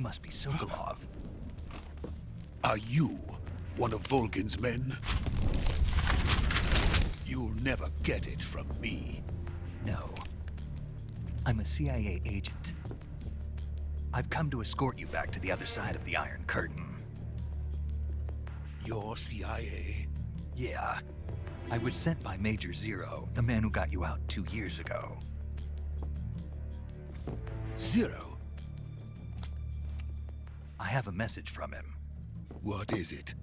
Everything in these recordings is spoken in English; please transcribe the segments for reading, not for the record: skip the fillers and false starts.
must be Sokolov. Are you one of Volgin's men? You'll never get it from me. No. I'm a CIA agent. I've come to escort you back to the other side of the Iron Curtain. You're CIA? Yeah. I was sent by Major Zero, the man who got you out 2 years ago. Zero? I have a message from him. What is it?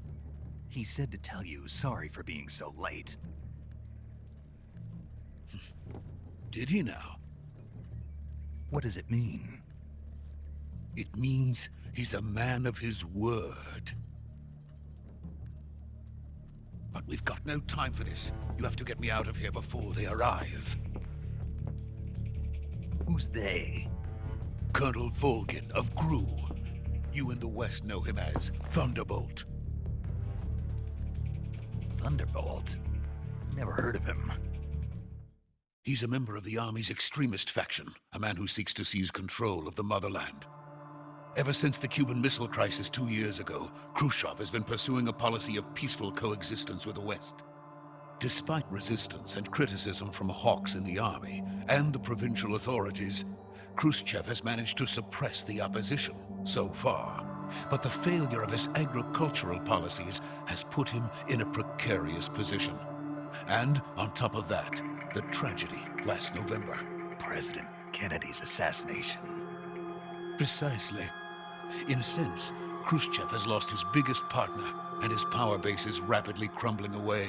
He said to tell you sorry for being so late. Did he now? What does it mean? It means he's a man of his word. But we've got no time for this. You have to get me out of here before they arrive. Who's they? Colonel Volgin of Gru. You in the West know him as Thunderbolt. Thunderbolt? Never heard of him. He's a member of the Army's extremist faction, a man who seeks to seize control of the motherland. Ever since the Cuban Missile Crisis 2 years ago, Khrushchev has been pursuing a policy of peaceful coexistence with the West. Despite resistance and criticism from hawks in the army and the provincial authorities, Khrushchev has managed to suppress the opposition so far. But the failure of his agricultural policies has put him in a precarious position. And on top of that, the tragedy last November. President Kennedy's assassination. Precisely. In a sense, Khrushchev has lost his biggest partner, and his power base is rapidly crumbling away.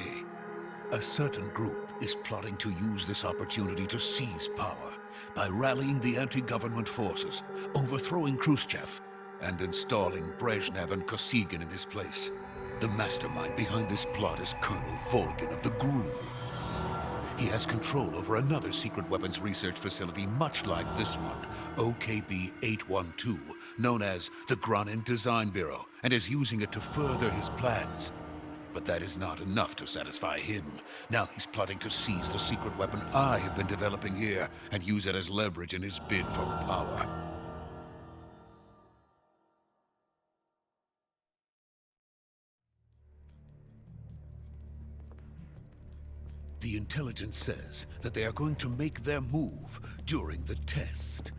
A certain group is plotting to use this opportunity to seize power by rallying the anti-government forces, overthrowing Khrushchev, and installing Brezhnev and Kosygin in his place. The mastermind behind this plot is Colonel Volgin of the GRU. He has control over another secret weapons research facility much like this one, OKB-812, known as the Granin Design Bureau, and is using it to further his plans. But that is not enough to satisfy him. Now he's plotting to seize the secret weapon I have been developing here and use it as leverage in his bid for power. The intelligence says that they are going to make their move during the test.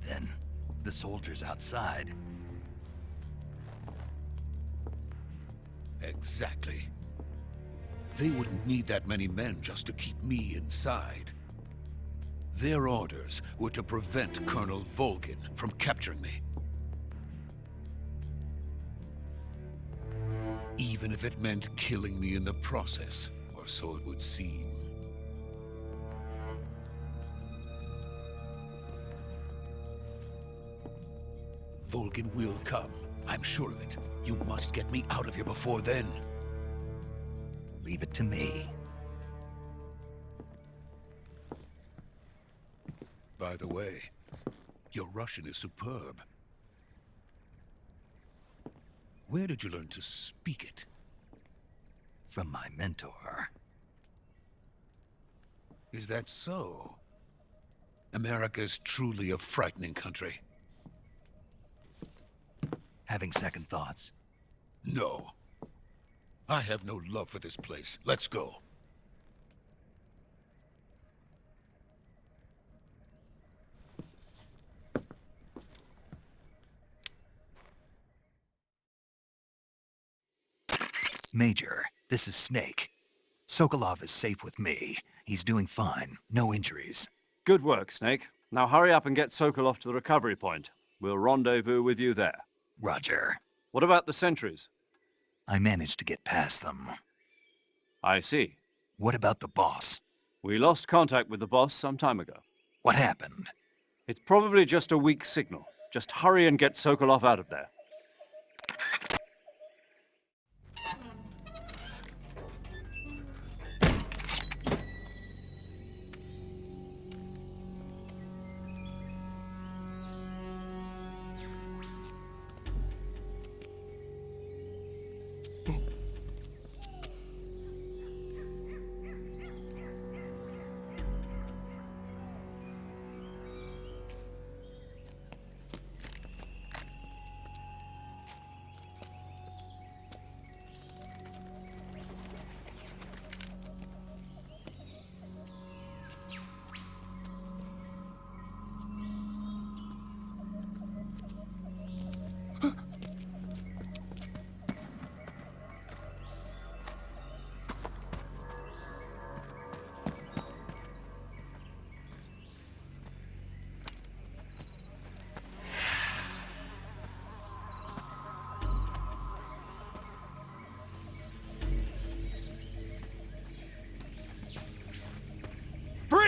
Then, the soldiers outside. Exactly. They wouldn't need that many men just to keep me inside. Their orders were to prevent Colonel Volgin from capturing me. Even if it meant killing me in the process. Or so it would seem. Volgin will come. I'm sure of it. You must get me out of here before then. Leave it to me. By the way, your Russian is superb. Where did you learn to speak it? From my mentor. Is that so? America's truly a frightening country. Having second thoughts? No. I have no love for this place. Let's go. Major, this is Snake. Sokolov is safe with me. He's doing fine. No injuries. Good work, Snake. Now hurry up and get Sokolov to the recovery point. We'll rendezvous with you there. Roger. What about the sentries? I managed to get past them. I see. What about the boss? We lost contact with the boss some time ago. What happened? It's probably just a weak signal. Just hurry and get Sokolov out of there.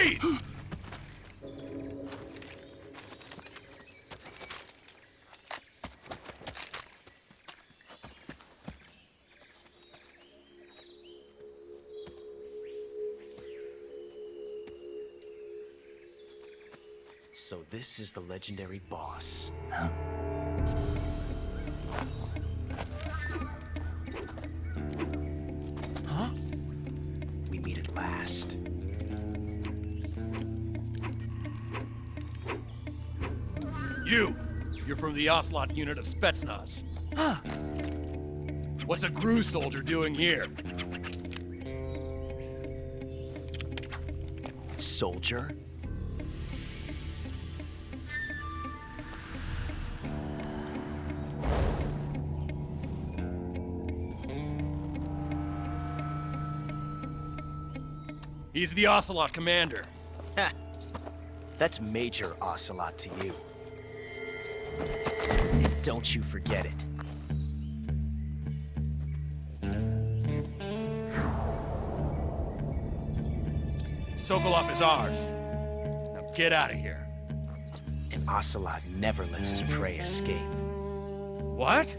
Freeze! So this is the legendary boss. Huh? We meet at last. You're from the Ocelot unit of Spetsnaz. Huh. What's a GRU soldier doing here? Soldier? He's the Ocelot commander. Ha! That's Major Ocelot to you. And don't you forget it. Sokolov is ours. Now get out of here. And Ocelot never lets his prey escape. What?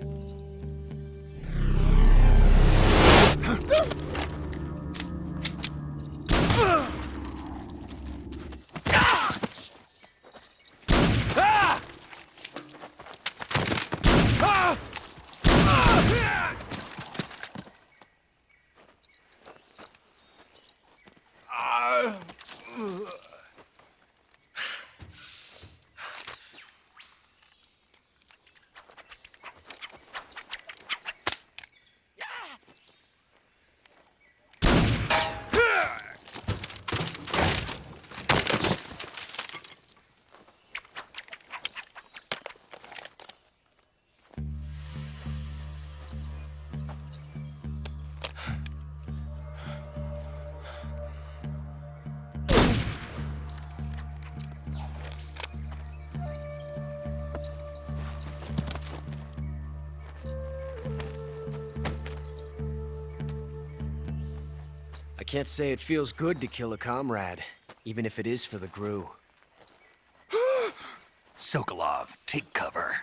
I can't say it feels good to kill a comrade, even if it is for the GRU. Sokolov, take cover.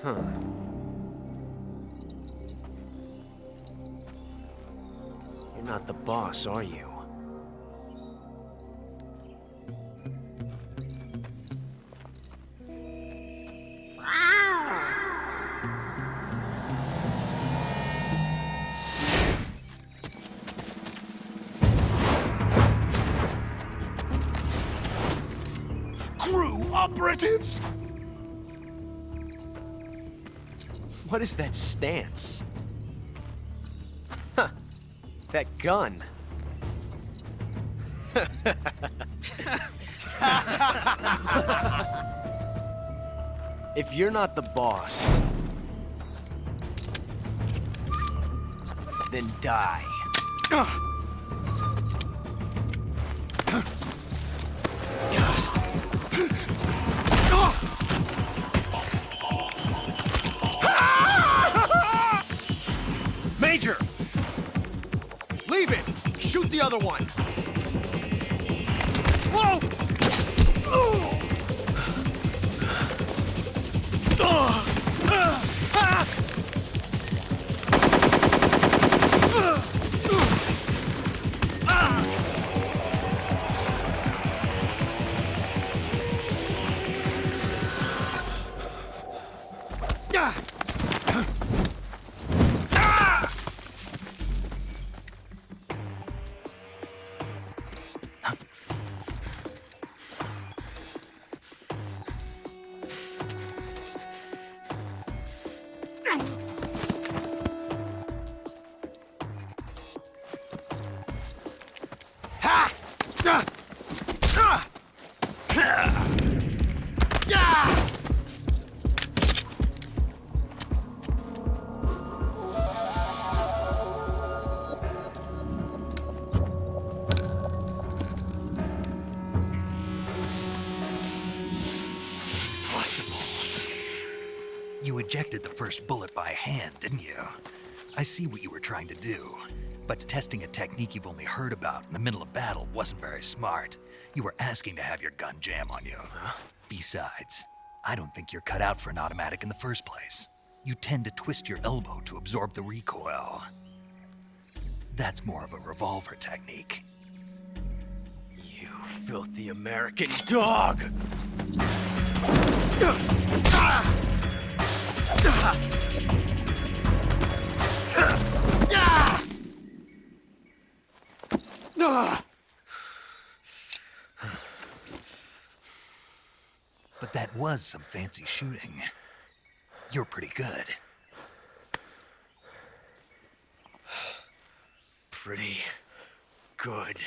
Huh. You're not the boss, are you? GRU operatives! What is that stance? Huh. That gun. If you're not the boss, then die. Major! Leave it! Shoot the other one! Whoa! first bullet by hand, didn't you? I see what you were trying to do. But testing a technique you've only heard about in the middle of battle wasn't very smart. You were asking to have your gun jam on you. Huh? Besides, I don't think you're cut out for an automatic in the first place. You tend to twist your elbow to absorb the recoil. That's more of a revolver technique. You filthy American dog! But that was some fancy shooting. You're pretty good. Pretty good.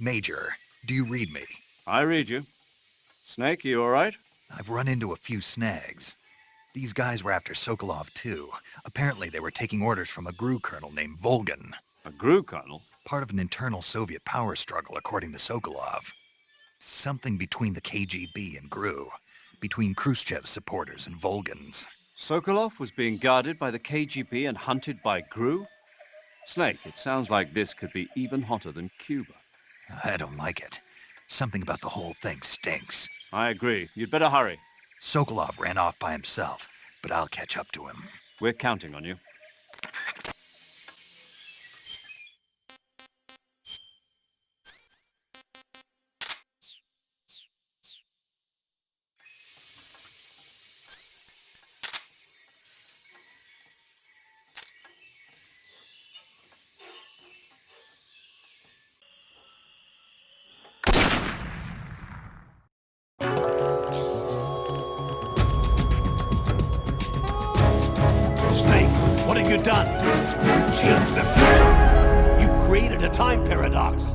Major, do you read me? I read you. Snake, you all right? I've run into a few snags. These guys were after Sokolov too. Apparently they were taking orders from a GRU colonel named Volgan. A GRU colonel? Part of an internal Soviet power struggle, according to Sokolov. Something between the KGB and GRU. Between Khrushchev's supporters and Volgan's. Sokolov was being guarded by the KGB and hunted by GRU? Snake, it sounds like this could be even hotter than Cuba. I don't like it. Something about the whole thing stinks. I agree. You'd better hurry. Sokolov ran off by himself, but I'll catch up to him. We're counting on you. Snake, what have you done? You changed the future. You've created a time paradox.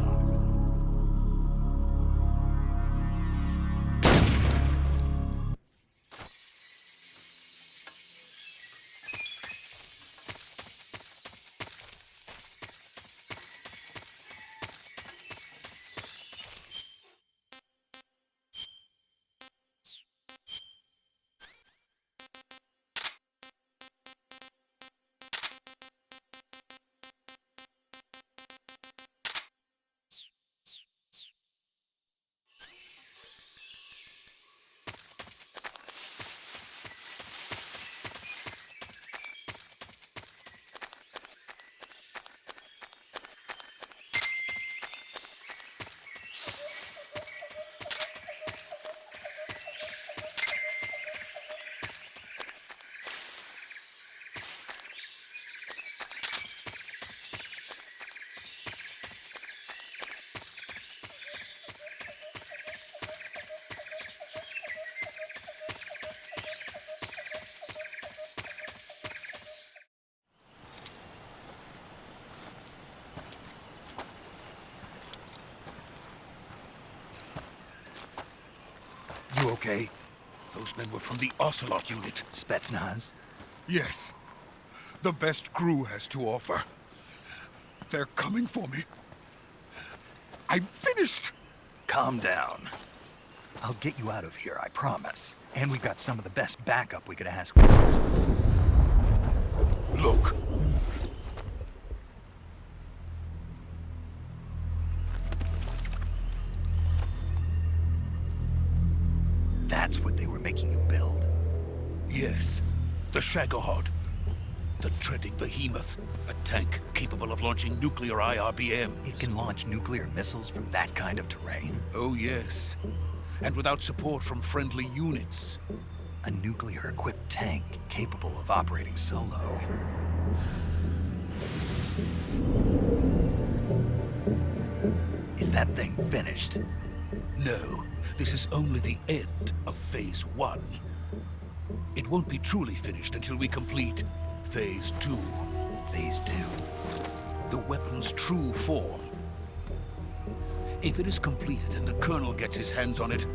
You okay? Those men were from the Ocelot unit. Spetsnaz? Yes. The best GRU has to offer. They're coming for me. I'm finished! Calm down. I'll get you out of here, I promise. And we've got some of the best backup we could ask for. Look. That's what they were making you build. Yes. The Shagohod. The treading behemoth. A tank capable of launching nuclear IRBMs. It can launch nuclear missiles from that kind of terrain? Oh, yes. And without support from friendly units. A nuclear-equipped tank capable of operating solo. Is that thing finished? No, this is only the end of Phase 1. It won't be truly finished until we complete Phase 2. Phase 2? The weapon's true form. If it is completed and the Colonel gets his hands on it,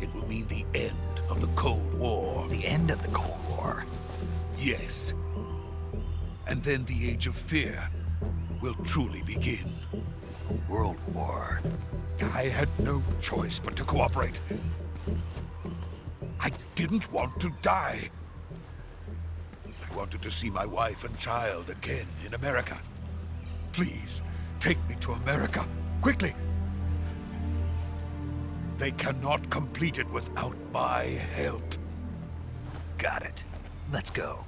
it will mean the end of the Cold War. The end of the Cold War. Yes. And then the Age of Fear will truly begin. A world war. I had no choice but to cooperate. I didn't want to die. I wanted to see my wife and child again in America. Please, take me to America, quickly. They cannot complete it without my help. Got it. Let's go.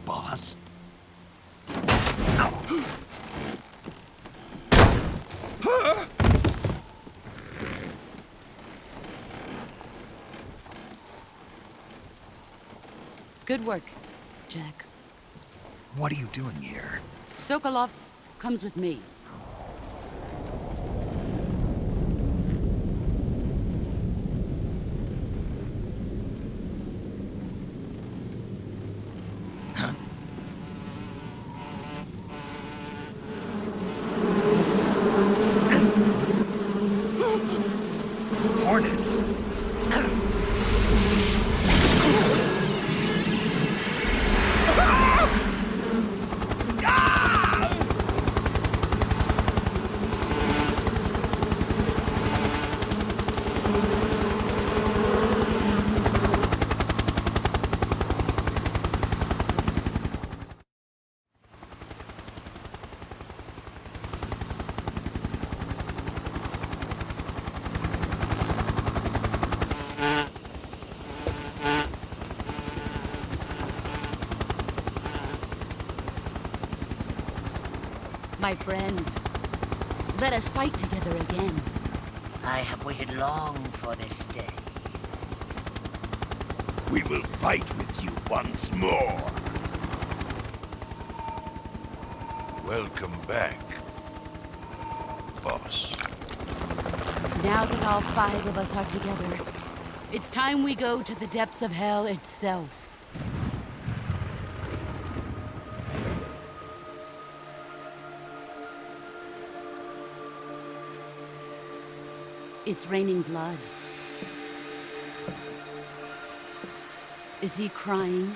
Boss? Good work, Jack. What are you doing here? Sokolov comes with me. Hornets? My friends, let us fight together again. I have waited long for this day. We will fight with you once more. Welcome back, boss. Now that all 5 of us are together, it's time we go to the depths of hell itself. It's raining blood. Is he crying?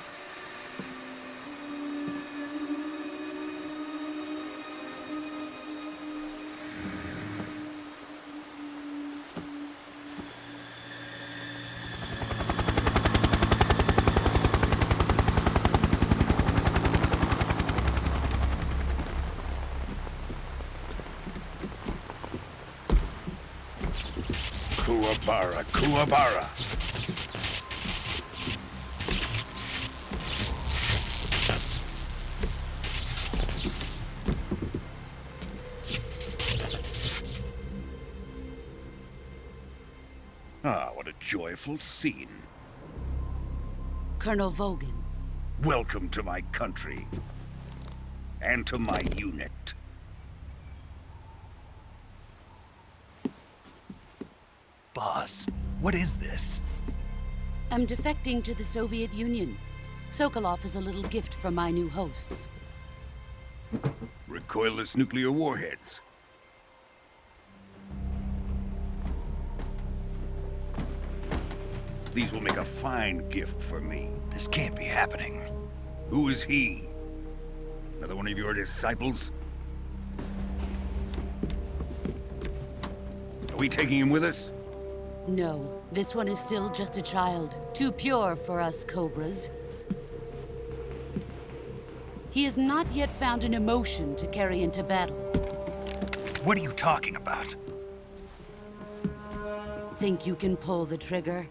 Kuwabara, Kuwabara. Ah, what a joyful scene. Colonel Vogan. Welcome to my country. And to my unit. Boss, what is this? I'm defecting to the Soviet Union. Sokolov is a little gift from my new hosts. Recoilless nuclear warheads. These will make a fine gift for me. This can't be happening. Who is he? Another one of your disciples? Are we taking him with us? No, this one is still just a child. Too pure for us Cobras. He has not yet found an emotion to carry into battle. What are you talking about? Think you can pull the trigger?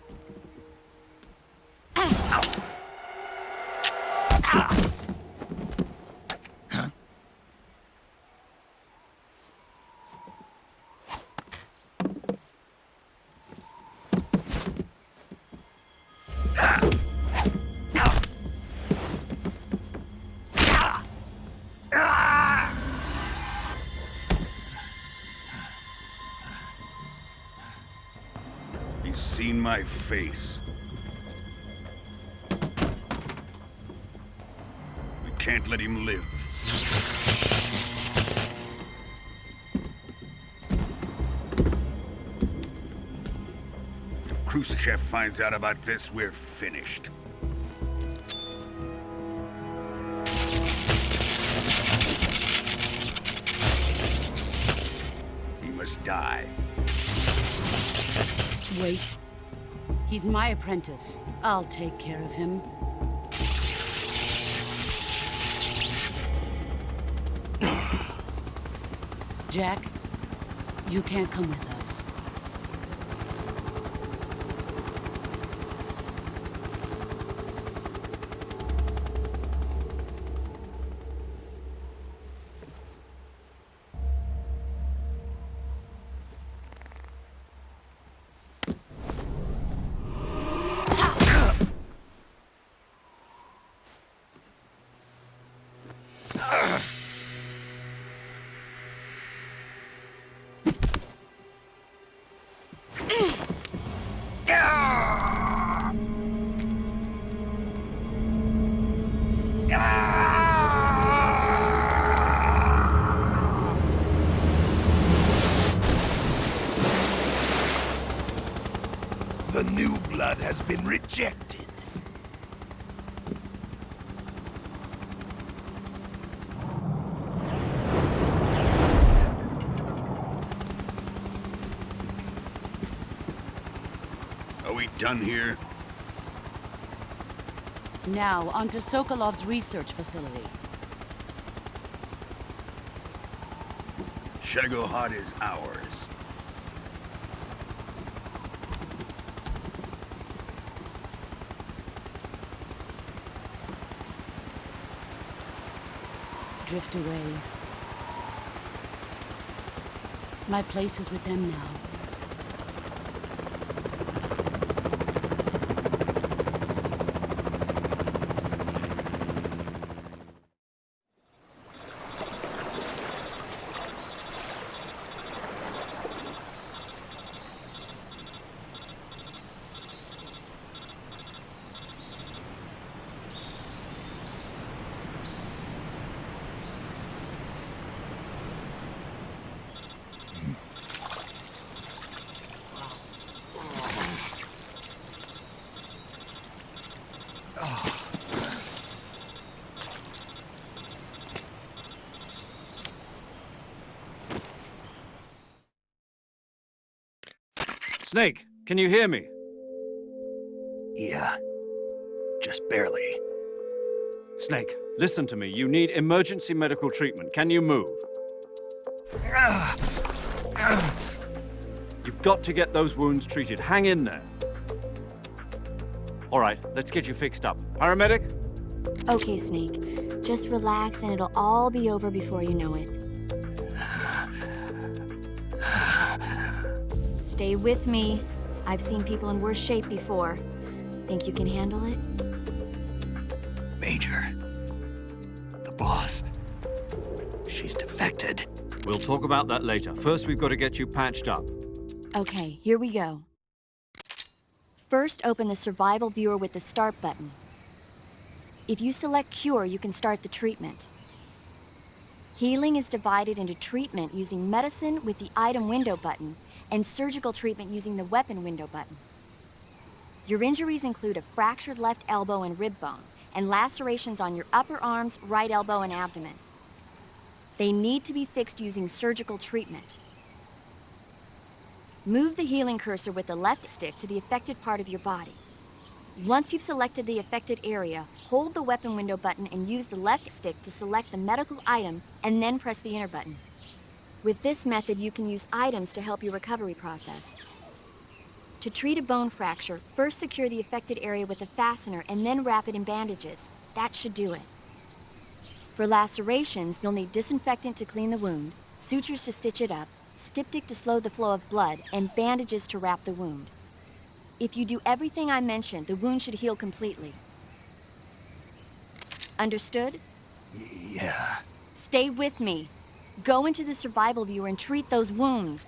He's seen my face. We can't let him live. If Khrushchev finds out about this, we're finished. He must die. Wait. He's my apprentice. I'll take care of him. Jack, you can't come with us. The new blood has been rejected. Are we done here? Now, onto Sokolov's research facility. Shagohod is ours. Drift away. My place is with them now. Snake, can you hear me? Yeah. Just barely. Snake, listen to me. You need emergency medical treatment. Can you move? You've got to get those wounds treated. Hang in there. All right, let's get you fixed up. Paramedic? Okay, Snake. Just relax and it'll all be over before you know it. Stay with me. I've seen people in worse shape before. Think you can handle it? Major. The boss. She's defected. We'll talk about that later. First, we've got to get you patched up. Okay, here we go. First, open the survival viewer with the start button. If you select cure, you can start the treatment. Healing is divided into treatment using medicine with the item window button and surgical treatment using the weapon window button. Your injuries include a fractured left elbow and rib bone, and lacerations on your upper arms, right elbow, and abdomen. They need to be fixed using surgical treatment. Move the healing cursor with the left stick to the affected part of your body. Once you've selected the affected area, hold the weapon window button and use the left stick to select the medical item and then press the enter button. With this method, you can use items to help your recovery process. To treat a bone fracture, first secure the affected area with a fastener and then wrap it in bandages. That should do it. For lacerations, you'll need disinfectant to clean the wound, sutures to stitch it up, styptic to slow the flow of blood, and bandages to wrap the wound. If you do everything I mentioned, the wound should heal completely. Understood? Yeah. Stay with me. Go into the survival viewer and treat those wounds.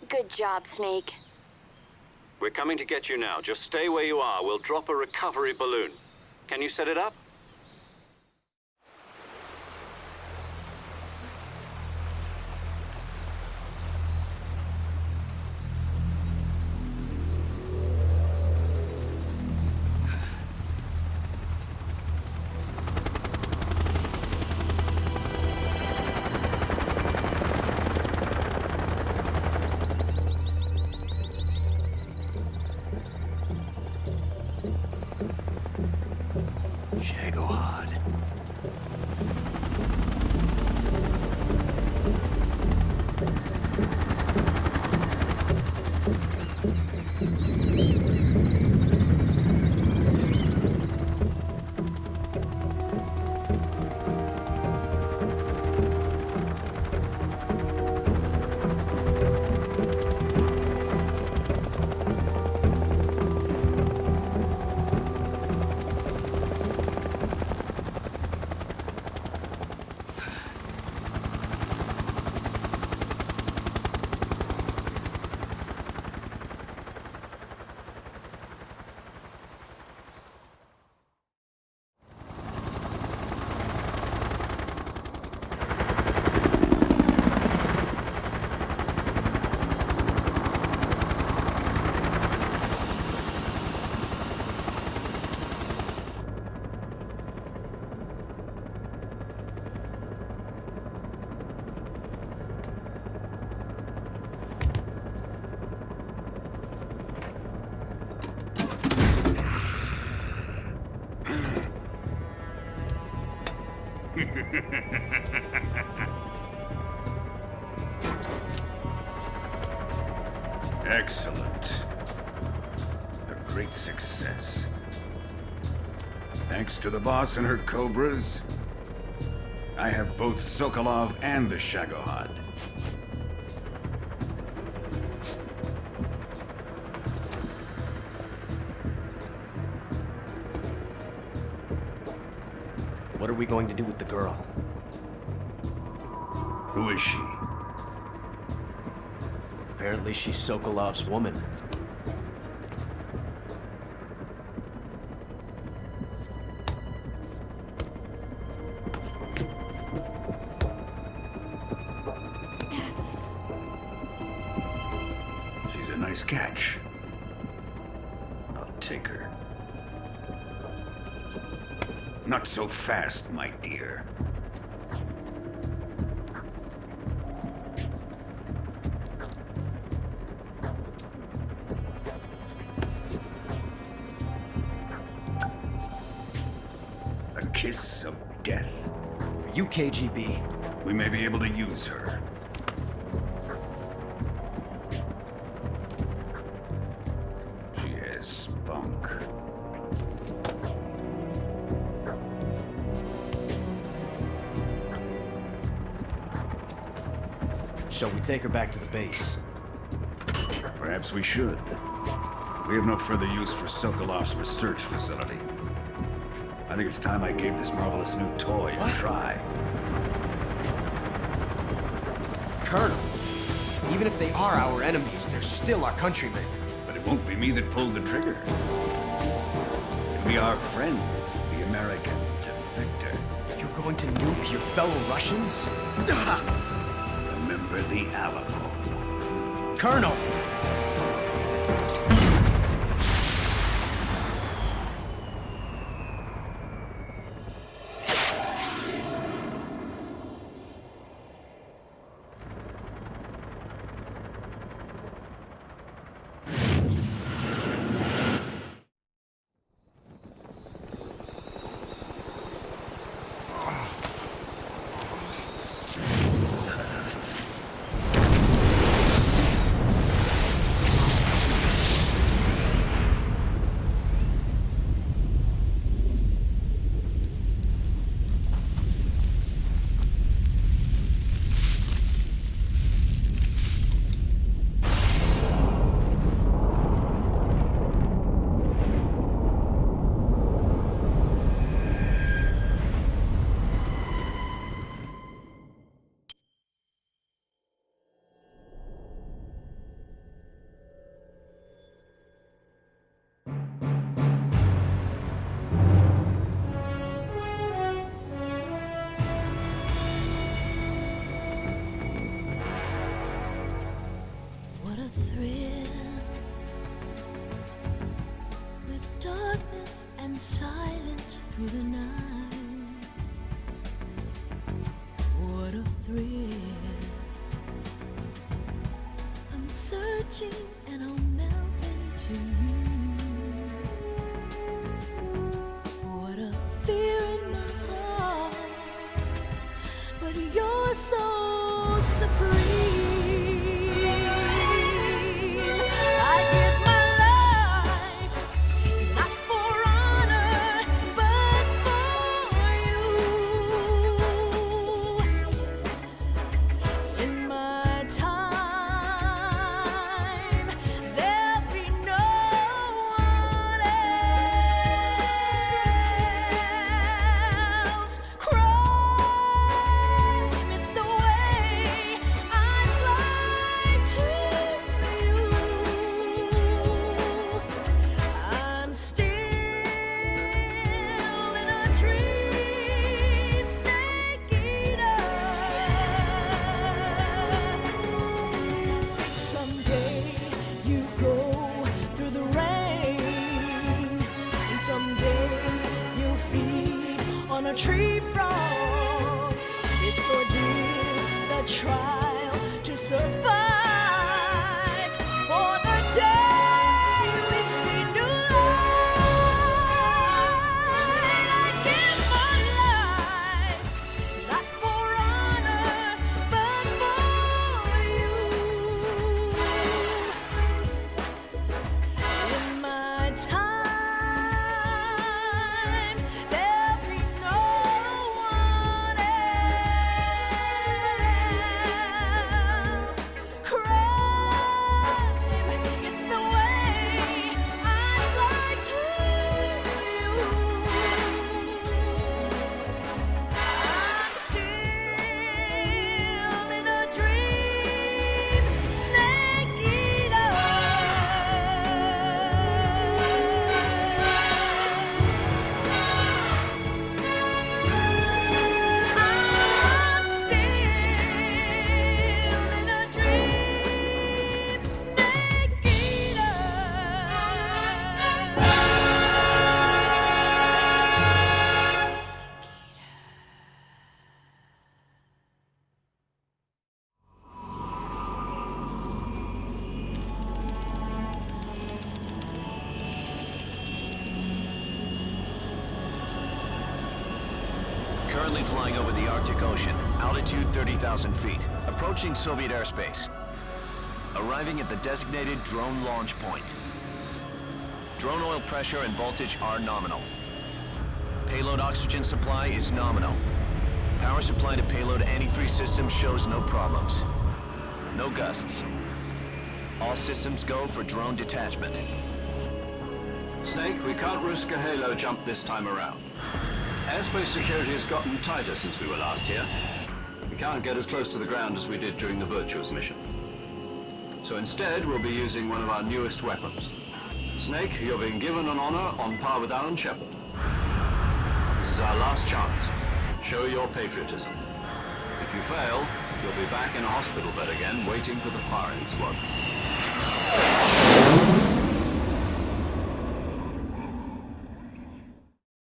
Good job, Snake. We're coming to get you now. Just stay where you are. We'll drop a recovery balloon. Can you set it up? Shit. Excellent. A great success. Thanks to the boss and her cobras, I have both Sokolov and the Shagohod. What are we going to do with the girl? Who is she? Apparently she's Sokolov's woman. She's a nice catch. I'll take her. Not so fast, my dear. A kiss of death. Are you KGB? We may be able to use her. She has spunk. Shall we take her back to the base? Perhaps we should. We have no further use for Sokolov's research facility. I think it's time I gave this marvelous new toy a try. Colonel, even if they are our enemies, they're still our countrymen. But it won't be me that pulled the trigger. It'll be our friend, the American defector. You're going to nuke your fellow Russians? Remember the Alamo. Colonel! What a thrill, with darkness and silence through the night. What a thrill. I'm searching and I'll melt into you. What a fear in my heart, but you're so supreme. A tree frog, it's ordeal, the trial to survive. For the day we see new light, I give my life Currently flying over the Arctic Ocean, altitude 30,000 feet, approaching Soviet airspace. Arriving at the designated drone launch point. Drone oil pressure and voltage are nominal. Payload oxygen supply is nominal. Power supply to payload antifreeze system shows no problems. No gusts. All systems go for drone detachment. Snake, we can't risk a halo jump this time around. Airspace security has gotten tighter since we were last here. We can't get as close to the ground as we did during the Virtuous mission. So instead, we'll be using one of our newest weapons. Snake, you're being given an honor on par with Alan Shepard. This is our last chance. Show your patriotism. If you fail, you'll be back in a hospital bed again, waiting for the firing squad.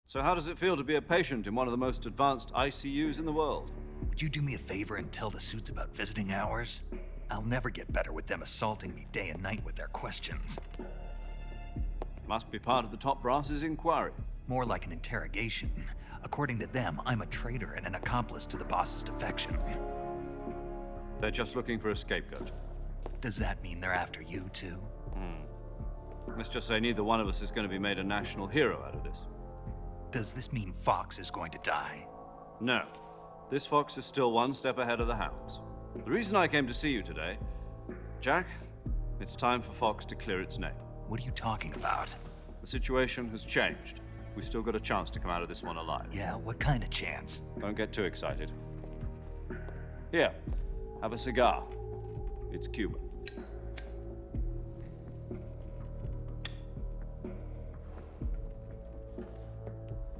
So how does it feel to be a patient in one of the most advanced ICUs in the world? Would you do me a favor and tell the suits about visiting hours? I'll never get better with them assaulting me day and night with their questions. Must be part of the top brass's inquiry. More like an interrogation. According to them, I'm a traitor and an accomplice to the boss's defection. They're just looking for a scapegoat. Does that mean they're after you, too? Let's just say neither one of us is going to be made a national hero out of this. Does this mean Fox is going to die? No. This fox is still one step ahead of the hounds. The reason I came to see you today, Jack, it's time for Fox to clear its name. What are you talking about? The situation has changed. We've still got a chance to come out of this one alive. Yeah, what kind of chance? Don't get too excited. Here, have a cigar. It's Cuban.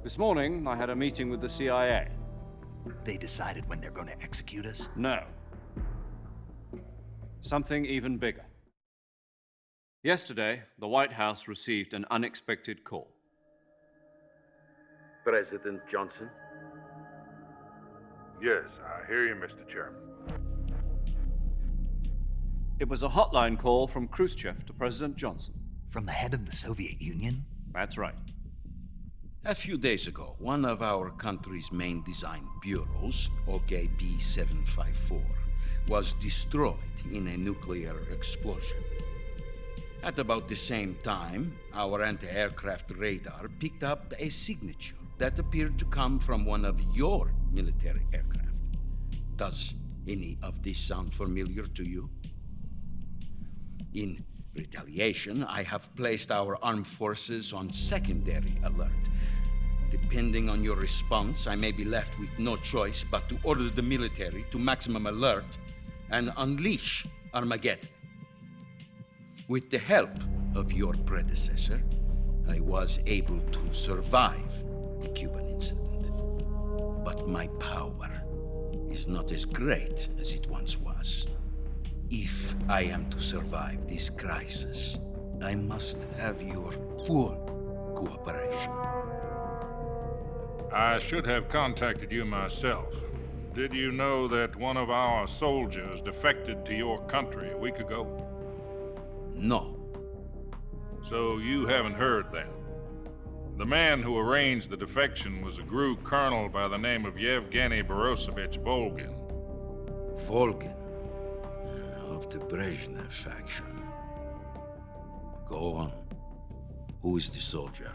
This morning, I had a meeting with the CIA. They decided when they're going to execute us? No. Something even bigger. Yesterday, the White House received an unexpected call. President Johnson? Yes, I hear you, Mr. Chairman. It was a hotline call from Khrushchev to President Johnson. From the head of the Soviet Union? That's right. A few days ago, one of our country's main design bureaus, OKB 754, was destroyed in a nuclear explosion. At about the same time, our anti-aircraft radar picked up a signature that appeared to come from one of your military aircraft. Does any of this sound familiar to you? In retaliation, I have placed our armed forces on secondary alert. Depending on your response, I may be left with no choice but to order the military to maximum alert and unleash Armageddon. With the help of your predecessor, I was able to survive the Cuban incident. But my power is not as great as it once was. If I am to survive this crisis, I must have your full cooperation. I should have contacted you myself. Did you know that one of our soldiers defected to your country a week ago? No. So you haven't heard then? The man who arranged the defection was a GRU colonel by the name of Yevgeny Borosovich Volgin. Volgin? Of the Brezhnev faction. Go on. Who is the soldier?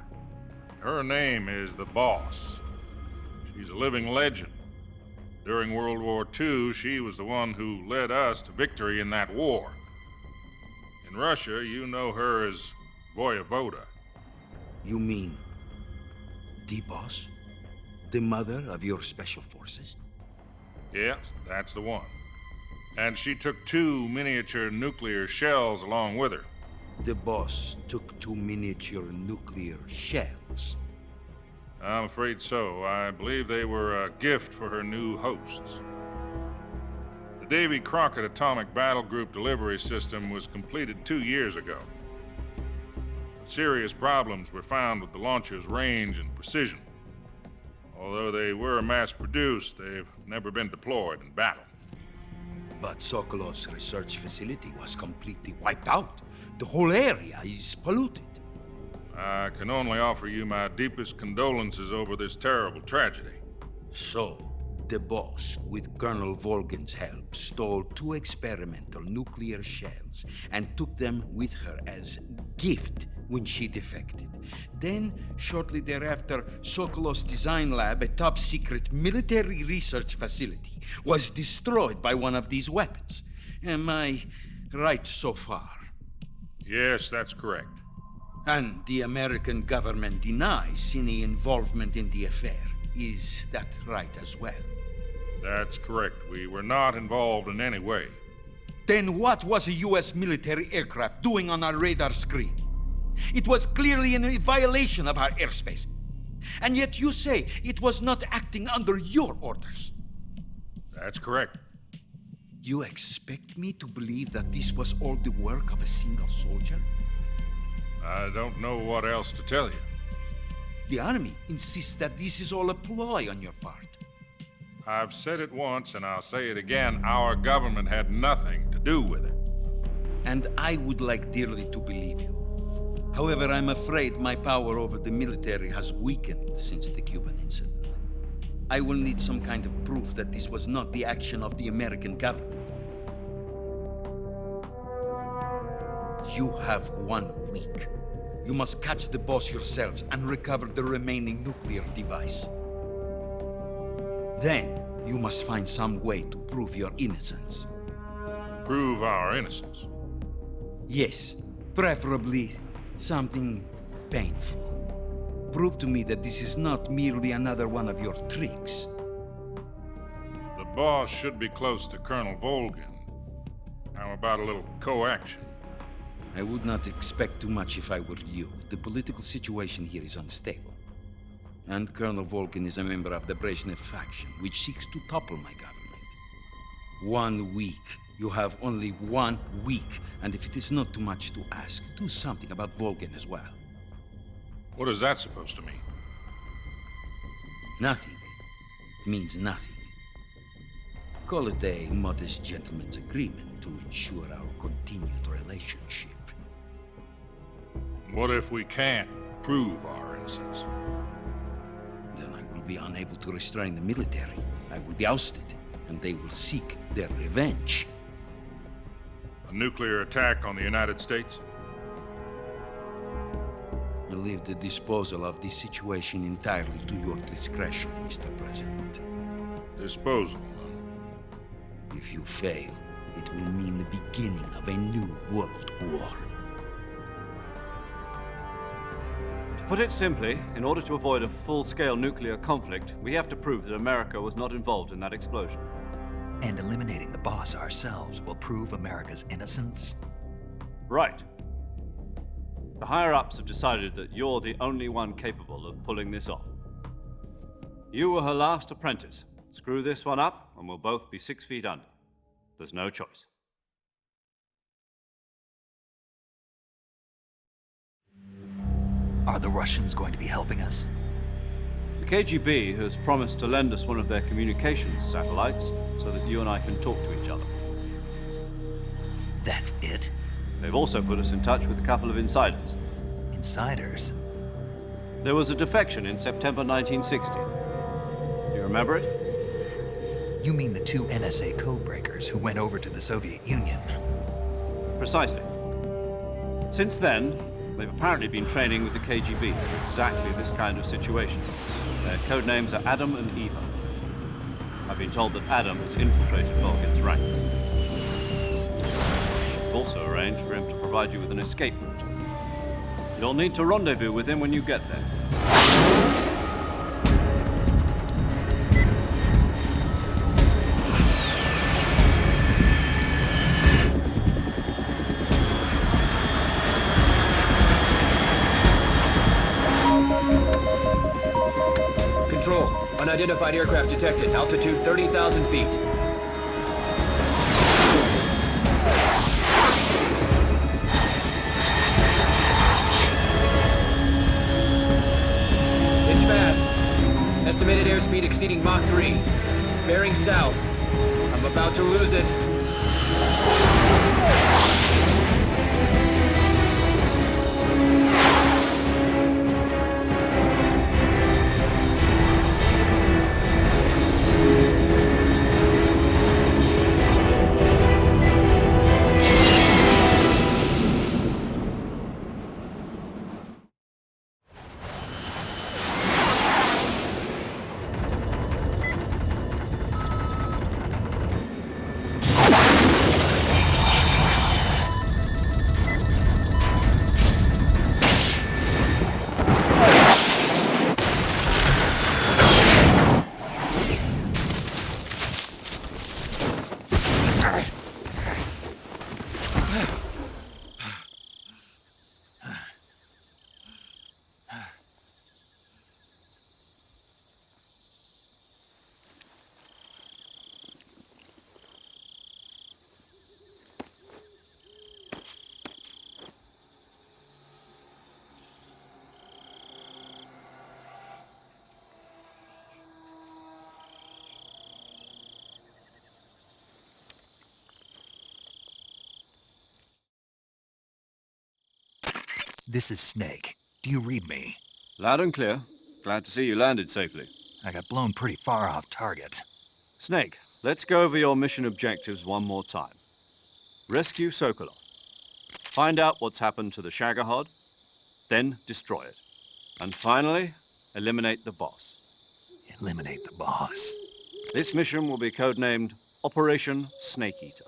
Her name is the Boss. She's a living legend. During World War II, she was the one who led us to victory in that war. In Russia, you know her as Voyevoda. You mean the Boss? The mother of your special forces? Yes, that's the one. And she took 2 miniature nuclear shells along with her. The Boss took 2 miniature nuclear shells? I'm afraid so. I believe they were a gift for her new hosts. The Davy Crockett Atomic Battle Group delivery system was completed 2 years ago. But serious problems were found with the launcher's range and precision. Although they were mass-produced, they've never been deployed in battle. But Sokolov's research facility was completely wiped out. The whole area is polluted. I can only offer you my deepest condolences over this terrible tragedy. So, the boss, with Colonel Volgin's help, stole 2 experimental nuclear shells and took them with her as gift when she defected. Then, shortly thereafter, Sokolov's design lab, a top-secret military research facility, was destroyed by one of these weapons. Am I right so far? Yes, that's correct. And the American government denies any involvement in the affair. Is that right as well? That's correct. We were not involved in any way. Then what was a U.S. military aircraft doing on our radar screen? It was clearly in violation of our airspace. And yet you say it was not acting under your orders. That's correct. You expect me to believe that this was all the work of a single soldier? I don't know what else to tell you. The Army insists that this is all a ploy on your part. I've said it once and I'll say it again. Our government had nothing to do with it. And I would like dearly to believe you. However, I'm afraid my power over the military has weakened since the Cuban incident. I will need some kind of proof that this was not the action of the American government. You have 1 week. You must catch the boss yourselves and recover the remaining nuclear device. Then, you must find some way to prove your innocence. Prove our innocence? Yes, preferably something painful. Prove to me that this is not merely another one of your tricks. The boss should be close to Colonel Volgin. How about a little co-action? I would not expect too much if I were you. The political situation here is unstable. And Colonel Volgin is a member of the Brezhnev faction, which seeks to topple my government. 1 week. You have only 1 week. And if it is not too much to ask, do something about Volgin as well. What is that supposed to mean? Nothing. It means nothing. Call it a modest gentleman's agreement to ensure our continued relationship. What if we can't prove our innocence? Then I will be unable to restrain the military. I will be ousted, and they will seek their revenge. A nuclear attack on the United States? I leave the disposal of this situation entirely to your discretion, Mr. President. Disposal? If you fail, it will mean the beginning of a new world war. To put it simply, in order to avoid a full-scale nuclear conflict, we have to prove that America was not involved in that explosion. And eliminating the boss ourselves will prove America's innocence? Right. The higher-ups have decided that you're the only one capable of pulling this off. You were her last apprentice. Screw this one up, and we'll both be 6 feet under. There's no choice. Are the Russians going to be helping us? The KGB has promised to lend us one of their communications satellites so that you and I can talk to each other. That's it? They've also put us in touch with a couple of insiders. Insiders? There was a defection in September 1960. Do you remember it? You mean the 2 NSA codebreakers who went over to the Soviet Union? Precisely. Since then, they've apparently been training with the KGB for exactly this kind of situation. Their code names are Adam and Eva. I've been told that Adam has infiltrated Volgin's ranks. We've also arranged for him to provide you with an escape route. You'll need to rendezvous with him when you get there. Control. Unidentified aircraft detected. Altitude 30,000 feet. It's fast. Estimated airspeed exceeding Mach 3. Bearing south. I'm about to lose it. This is Snake. Do you read me? Loud and clear. Glad to see you landed safely. I got blown pretty far off target. Snake, let's go over your mission objectives one more time. Rescue Sokolov. Find out what's happened to the Shagohod, then destroy it. And finally, eliminate the boss. Eliminate the boss. This mission will be codenamed Operation Snake Eater.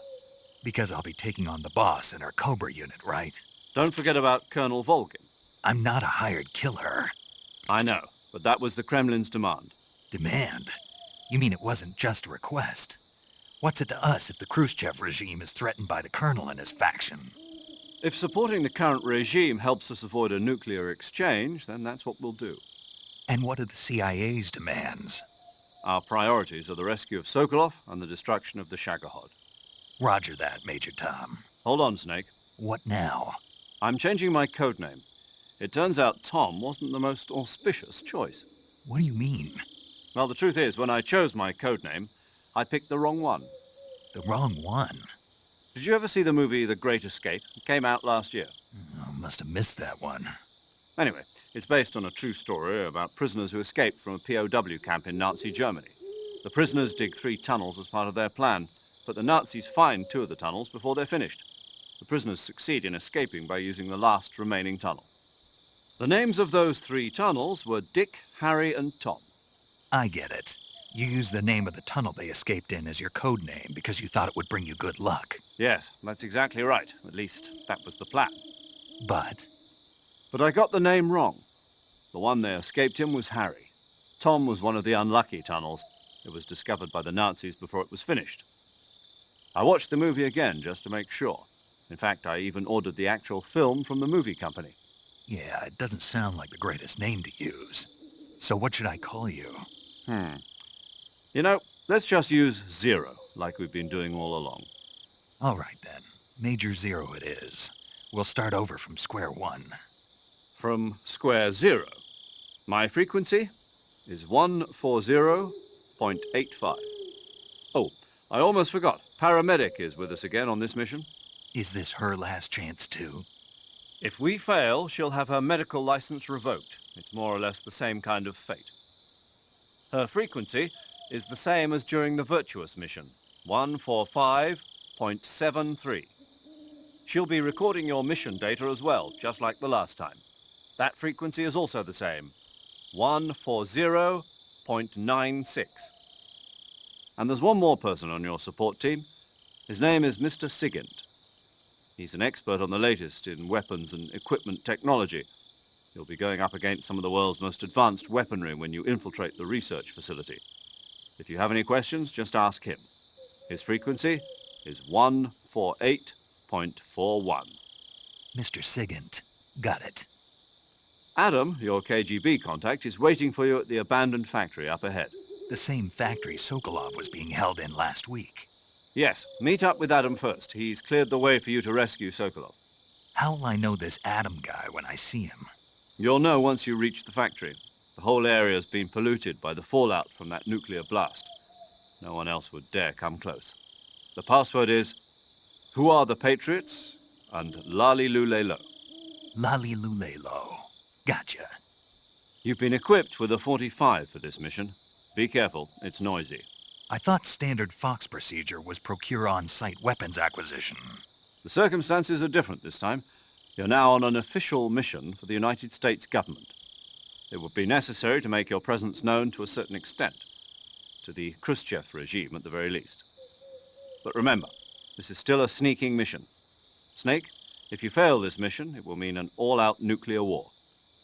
Because I'll be taking on the boss in our Cobra unit, right? Don't forget about Colonel Volgin. I'm not a hired killer. I know, but that was the Kremlin's demand. Demand? You mean it wasn't just a request? What's it to us if the Khrushchev regime is threatened by the Colonel and his faction? If supporting the current regime helps us avoid a nuclear exchange, then that's what we'll do. And what are the CIA's demands? Our priorities are the rescue of Sokolov and the destruction of the Shagohod. Roger that, Major Tom. Hold on, Snake. What now? I'm changing my codename. It turns out Tom wasn't the most auspicious choice. What do you mean? Well, the truth is, when I chose my codename, I picked the wrong one. The wrong one? Did you ever see the movie The Great Escape? It came out last year. Oh, must have missed that one. Anyway, it's based on a true story about prisoners who escaped from a POW camp in Nazi Germany. The prisoners dig 3 tunnels as part of their plan, but the Nazis find 2 of the tunnels before they're finished. The prisoners succeed in escaping by using the last remaining tunnel. The names of those 3 tunnels were Dick, Harry, and Tom. I get it. You used the name of the tunnel they escaped in as your code name because you thought it would bring you good luck. Yes, that's exactly right. At least, that was the plan. But I got the name wrong. The one they escaped in was Harry. Tom was one of the unlucky tunnels. It was discovered by the Nazis before it was finished. I watched the movie again just to make sure. In fact, I even ordered the actual film from the movie company. yeah, it doesn't sound like the greatest name to use. So what should I call you? You know, let's just use Zero, like we've been doing all along. All right, then. Major Zero it is. We'll start over from square one. From square zero. My frequency is 140.85. Oh, I almost forgot. Paramedic is with us again on this mission. Is this her last chance, too? If we fail, she'll have her medical license revoked. It's more or less the same kind of fate. Her frequency is the same as during the Virtuous mission, 145.73. She'll be recording your mission data as well, just like the last time. That frequency is also the same, 140.96. And there's one more person on your support team. His name is Mr. Sigint. He's an expert on the latest in weapons and equipment technology. You'll be going up against some of the world's most advanced weaponry when you infiltrate the research facility. If you have any questions, just ask him. His frequency is 148.41. Mr. Sigint. Got it. Adam, your KGB contact, is waiting for you at the abandoned factory up ahead. The same factory Sokolov was being held in last week. Yes, meet up with Adam first. He's cleared the way for you to rescue Sokolov. How'll I know this Adam guy when I see him? You'll know once you reach the factory. The whole area's been polluted by the fallout from that nuclear blast. No one else would dare come close. The password is, "Who are the Patriots?" and Lali Lulelo. Lali Lulelo. Gotcha. You've been equipped with a 45 for this mission. Be careful, it's noisy. I thought standard Fox procedure was procure on-site weapons acquisition. The circumstances are different this time. You're now on an official mission for the United States government. It would be necessary to make your presence known to a certain extent, to the Khrushchev regime at the very least. But remember, this is still a sneaking mission. Snake, if you fail this mission, it will mean an all-out nuclear war.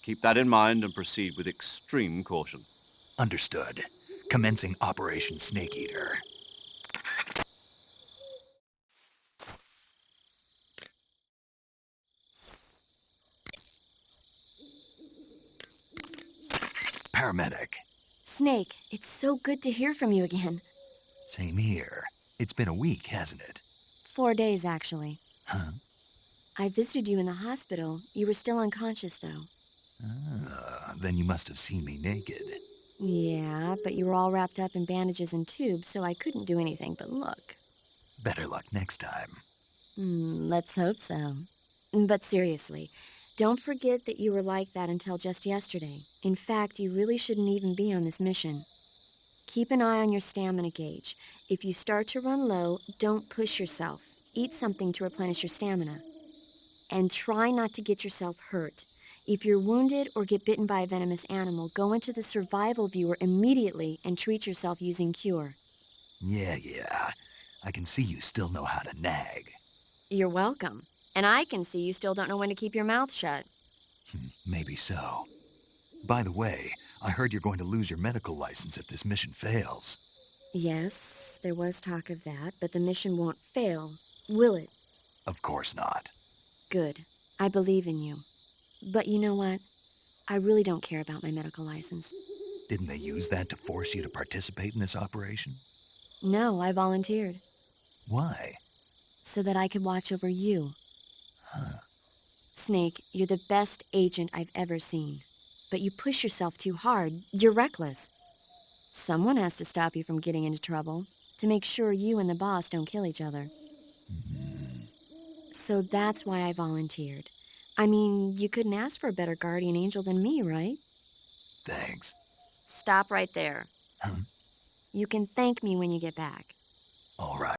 Keep that in mind and proceed with extreme caution. Understood. Commencing Operation Snake Eater. Paramedic. Snake, it's so good to hear from you again. Same here. It's been a week, hasn't it? 4 days, actually. Huh? I visited you in the hospital. You were still unconscious, though. Then you must have seen me naked. Yeah, but you were all wrapped up in bandages and tubes, so I couldn't do anything but look. Better luck next time. Let's hope so. But seriously, Don't forget that you were like that until just yesterday. In fact, you really shouldn't even be on this mission. Keep an eye on your stamina gauge. If you start to run low, don't push yourself. Eat something to replenish your stamina. And try not to get yourself hurt. If you're wounded or get bitten by a venomous animal, go into the survival viewer immediately and treat yourself using Cure. Yeah. I can see you still know how to nag. You're welcome. And I can see you still don't know when to keep your mouth shut. Maybe so. By the way, I heard you're going to lose your medical license if this mission fails. Yes, there was talk of that, but the mission won't fail, will it? Of course not. Good. I believe in you. But you know what? I really don't care about my medical license. Didn't they use that to force you to participate in this operation? No, I volunteered. Why? So that I could watch over you. Huh. Snake, you're the best agent I've ever seen. But you push yourself too hard. You're reckless. Someone has to stop you from getting into trouble, to make sure you and the boss don't kill each other. So that's why I volunteered. I mean, you couldn't ask for a better guardian angel than me, right? Thanks. Stop right there. Huh? You can thank me when you get back. All right.